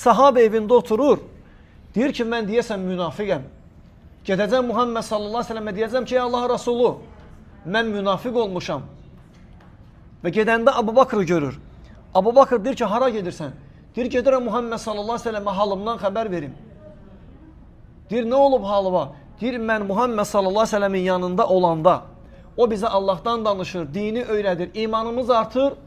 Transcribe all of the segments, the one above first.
sahabe evində oturur. Deyir ki, mən deyəsəm münafiqəm. Gedəcəm Muhammed sallallahu aleyhi ve sellemə deyəcəm ki, Allah Resulü, mən münafiq olmuşam. Və gedəndə Abu Bakrı görür. Abu Bakr deyir ki, hara gedirsən? Deyir, gedirəm Muhammed sallallahu aleyhi ve sellemə halımdan xəbər verim. Deyir, nə olub halıma? Deyir, mən Muhammed sallallahu aleyhi ve sellemin yanında olanda, o bizə Allahdan danışır, dini öyrədir, imanımız artır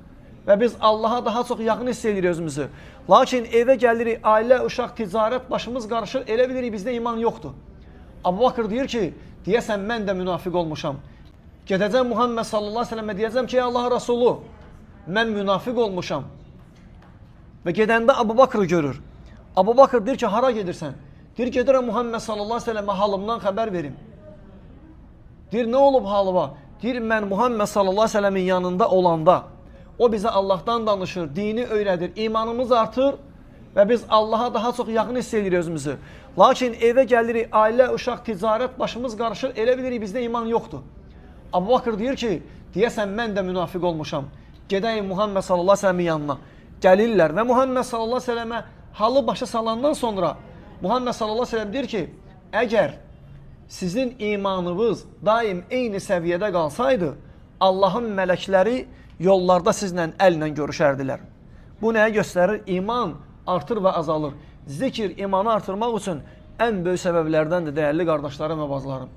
və biz Allaha daha çox yaxın hiss edirik özümüzü. Lakin evə gəlirik, ailə, uşaq, ticarət, başımız qarışır, elə bilirik bizdə iman yoxdur. Abu Bakr deyir ki, deyəsən mən də münafiq olmuşam. Gedəcəm Muhammed sallallahu aleyhi ve sellemə deyəcəm ki, Allah Resulü, mən münafiq olmuşam. Və gedəndə Abu Bakrı görür. Abu Bakr deyir ki, hara gedirsən? Deyir, gedirəm Muhammed sallallahu aleyhi ve sellemə halımdan xəbər verim. Deyir, nə olub halıma? Deyir, mən Muhammed sallallahu aleyhi ve sellemin yanında olanda, o bizə Allahdan danışır, dini öyrədir, imanımız artır və biz Allaha daha çox yaxın hiss edirik özümüzü. Lakin evə gəlirik, ailə, uşaq, ticarət, başımız qarışır, elə bilirik bizdə iman yoxdur. Abu Bakr deyir ki, deyəsən mən də münafiq olmuşam. Gedəyim Muhammed sallallahu aleyhi ve sellemin yanına. Gəlirlər və Muhammed sallallahu aleyhi ve selleme halı başa salandan sonra Muhammed sallallahu aleyhi ve sellem deyir ki, əgər sizin imanınız daim eyni səviyyədə qalsaydı, Allahın mələkləri yollarda sizlə əllə görüşərdilər. Bu nəyə göstərir? İman artır və azalır. Zikir imanı artırmaq üçün ən böyük səbəblərdəndir, dəyərli qardaşlarım və bacılarım.